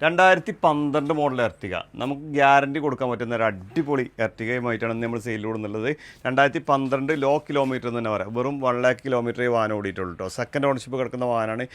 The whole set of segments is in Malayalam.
2012 മോഡൽ എർട്ടിക നമുക്ക് ഗ്യാരണ്ടി കൊടുക്കാൻ പറ്റുന്ന ഒരു അടിപൊളി എർട്ടികയുമായിട്ടാണ് നമ്മൾ സെയിൽ ഓടുന്നുള്ളത്. 2012 ലോ കിലോമീറ്റർ എന്ന് തന്നെ പറയാം. വെറും 1 lakh കിലോമീറ്റർ ഈ വാഹനം ഓടിയിട്ടുള്ളൂ കേട്ടോ. സെക്കൻഡ് ഓണർഷിപ്പ് കിടക്കുന്ന വാഹനമാണ്.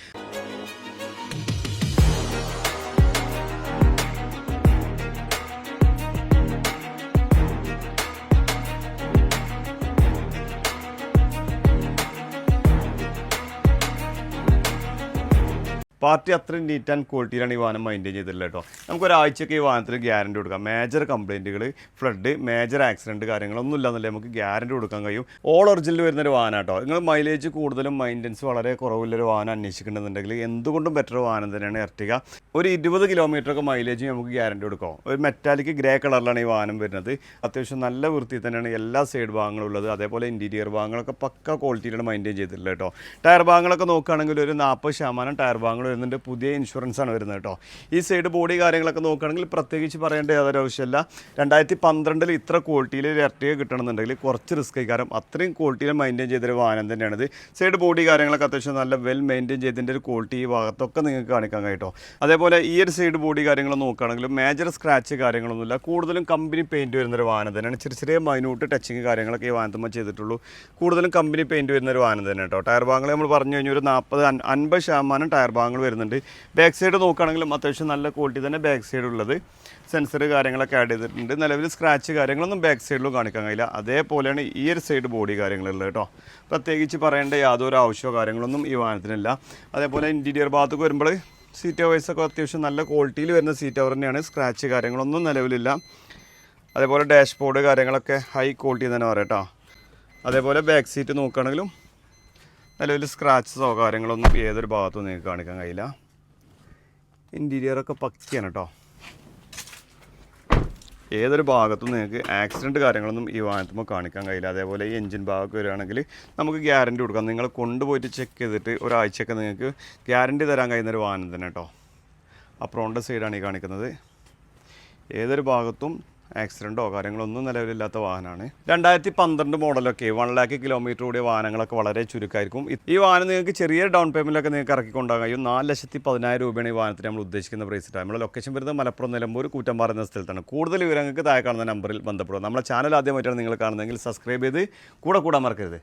പാർട്ടി അത്രയും നീറ്റ് ആൻഡ് ക്വാളിറ്റിയിലാണ് ഈ വാഹനം മെയിൻറ്റെയിൻ ചെയ്തിട്ടുള്ളത് കേട്ടോ. നമുക്കൊരാഴ്ചയ്ക്ക് ഈ വാഹനത്തിന് ഗ്യാരണ്ടി കൊടുക്കാം. മേജർ കംപ്ലയിൻറ്റുകൾ, ഫ്ലഡ്, മേജർ ആക്സിഡൻറ്റ് കാര്യങ്ങളൊന്നും ഇല്ലാന്നല്ലേ നമുക്ക് ഗ്യാരണ്ടി കൊടുക്കാൻ കഴിയും. ഓൾ ഒറിജിനൽ വരുന്നൊരു വാഹനം കേട്ടോ. നിങ്ങൾ മൈലേജ് കൂടുതലും മെയിൻ്റനൻസ് വളരെ കുറവുള്ളൊരു വാഹനം അന്വേഷിക്കുന്നുണ്ടെങ്കിൽ എന്തുകൊണ്ടും ബെറ്റർ വാഹനം തന്നെയാണ് എർട്ടിക. ഒരു 20 കിലോമീറ്ററൊക്കെ മൈലേജ് നമുക്ക് ഗ്യാരണ്ടി കൊടുക്കാം. ഒരു മെറ്റാലിക് ഗ്രേ കളറിലാണ് ഈ വാഹനം വരുന്നത്. അത്യാവശ്യം നല്ല വൃത്തി തന്നെയാണ് എല്ലാ സൈഡ് ഭാഗങ്ങളും ഉള്ളത്. അതേപോലെ ഇൻറ്റീരിയർ ഭാഗങ്ങളൊക്കെ പക്ക ക്വാളിറ്റിയിലാണ് മെയിൻറ്റെയിൻ ചെയ്തിട്ടുള്ളത് കേട്ടോ. ടയർ ഭാഗങ്ങളൊക്കെ നോക്കുകയാണെങ്കിൽ ഒരു 40% ടയർ ഭാഗങ്ങൾ വരുന്നുണ്ട്. പുതിയ ഇൻഷുറൻസ് ആണ് വരുന്നത് കേട്ടോ. ഈ സൈഡ് ബോഡി കാര്യങ്ങളൊക്കെ നോക്കുകയാണെങ്കിൽ പ്രത്യേകിച്ച് പറയേണ്ട യാതൊരു ആവശ്യമില്ല. 2012 ഇത്ര ക്വാളിറ്റിയിൽ ഒരു എർട്ടിക കിട്ടണമെന്നുണ്ടെങ്കിൽ കുറച്ച് റിസ്ക് കാരണം അത്രയും ക്വാളിറ്റിയിൽ മെയിൻറ്റെയിൻ ചെയ്തൊരു വാഹനം തന്നെയാണിത്. സൈഡ് ബോഡി കാര്യങ്ങളൊക്കെ അത്യാവശ്യം നല്ല വെൽ മെയിൻറ്റെയിൻ ചെയ്തതിൻ്റെ ഒരു ക്വാളിറ്റി ഈ ഭാഗത്തൊക്കെ നിങ്ങൾക്ക് കാണിക്കാൻ കേട്ടോ. അതേപോലെ ഈ ഒരു സൈഡ് ബോഡി കാര്യങ്ങൾ നോക്കുകയാണെങ്കിലും മേജർ സ്ക്രാച്ച് കാര്യങ്ങളൊന്നുമില്ല. കൂടുതലും കമ്പനി പെയിൻറ്റ് വരുന്നൊരു വാഹനം തന്നെയാണ്. ചെറിയ ചെറിയ മൈന്യൂട്ട് ടച്ചിങ് കാര്യങ്ങളൊക്കെ ഈ വാഹനത്തുമ്പോൾ ചെയ്തിട്ടുള്ളൂ. കൂടുതലും കമ്പനി പെയിൻറ്റ് വരുന്നൊരു വാഹനം തന്നെ കേട്ടോ. ടയർ ഭാഗങ്ങൾ നമ്മൾ പറഞ്ഞു കഴിഞ്ഞാൽ ഒരു 40-50% ടയർ ഭാഗങ്ങൾ വരുന്നുണ്ട്. ബാക്ക് സൈഡ് നോക്കുകയാണെങ്കിലും അത്യാവശ്യം നല്ല ക്വാളിറ്റി തന്നെ ബാക്ക് സൈഡ് ഉള്ളത്. സെൻസർ കാര്യങ്ങളൊക്കെ ആഡ് ചെയ്തിട്ടുണ്ട്. നിലവിൽ സ്ക്രാച്ച് കാര്യങ്ങളൊന്നും ബാക്ക് സൈഡിലും കാണിക്കാൻ കഴിയില്ല. അതേപോലെയാണ് ഈ ഒരു സൈഡ് ബോഡി കാര്യങ്ങളുള്ളത് കേട്ടോ. പ്രത്യേകിച്ച് പറയേണ്ട യാതൊരു ആവശ്യമോ കാര്യങ്ങളൊന്നും ഈ വാഹനത്തിനില്ല. അതേപോലെ ഇൻറ്റീരിയർ ഭാഗത്തേക്ക് വരുമ്പോൾ സീറ്റ് കവേഴ്സൊക്കെ അത്യാവശ്യം നല്ല ക്വാളിറ്റിയിൽ വരുന്ന സീറ്റ് കവർ തന്നെയാണ്. സ്ക്രാച്ച് കാര്യങ്ങളൊന്നും നിലവിലില്ല. അതേപോലെ ഡാഷ്ബോർഡ് കാര്യങ്ങളൊക്കെ ഹൈ ക്വാളിറ്റി തന്നെ പറയാം കേട്ടോ. അതേപോലെ ബാക്ക് സീറ്റ് നോക്കുകയാണെങ്കിലും നിലവിൽ സ്ക്രാച്ചസോ കാര്യങ്ങളൊന്നും ഏതൊരു ഭാഗത്തും നിങ്ങൾക്ക് കാണിക്കാൻ കഴിയില്ല. ഇൻറ്റീരിയറൊക്കെ പക്കയാണ് കേട്ടോ. ഏതൊരു ഭാഗത്തും നിങ്ങൾക്ക് ആക്സിഡൻറ്റ് കാര്യങ്ങളൊന്നും ഈ വാഹനത്തുമ്പോൾ കാണിക്കാൻ കഴിയില്ല. അതേപോലെ ഈ എഞ്ചിൻ ഭാഗമൊക്കെ വരികയാണെങ്കിൽ നമുക്ക് ഗ്യാരണ്ടി കൊടുക്കാം. നിങ്ങൾ കൊണ്ടുപോയിട്ട് ചെക്ക് ചെയ്തിട്ട് ഒരാഴ്ചയൊക്കെ നിങ്ങൾക്ക് ഗ്യാരണ്ടി തരാൻ കഴിയുന്നൊരു വാഹനം തന്നെ കേട്ടോ. അപ്രോണിൻ്റെ സൈഡാണ് ഈ കാണിക്കുന്നത്. ഏതൊരു ഭാഗത്തും ആക്സിഡൻറ്റോ കാര്യങ്ങളൊന്നും നിലവിലില്ലാത്ത വാഹനമാണ്. 2012 മോഡലൊക്കെ 1 lakh കിലോമീറ്റർ കൂടിയ വാഹനങ്ങളൊക്കെ വളരെ ചുരുക്കമായിരിക്കും. ഈ വാഹനം നിങ്ങൾക്ക് ചെറിയ ഡൗൺ പേയ്മെൻറ്റിലൊക്കെ നിങ്ങൾക്ക് ഇറക്കിക്കൊണ്ടാകാൻ കഴിയും. 4,10,000 രൂപയാണ് ഈ വാഹനത്തിന് നമ്മൾ ഉദ്ദേശിക്കുന്ന പ്രൈസ്. നമ്മുടെ ലൊക്കേഷൻ വരുന്നത് മലപ്പുറം, നിലമ്പൂർ, കൂറ്റമ്പാറ എന്ന സ്ഥലത്താണ്. കൂടുതൽ വിവരങ്ങൾക്ക് താഴെ കാണുന്ന നമ്പറിൽ ബന്ധപ്പെടുക. നമ്മുടെ ചാനൽ ആദ്യമായിട്ടാണ് നിങ്ങൾ കാണുന്നതെങ്കിൽ സബ്സ്ക്രൈബ് ചെയ്ത് കൂടെ കൂടാൻ മറക്കരുത്.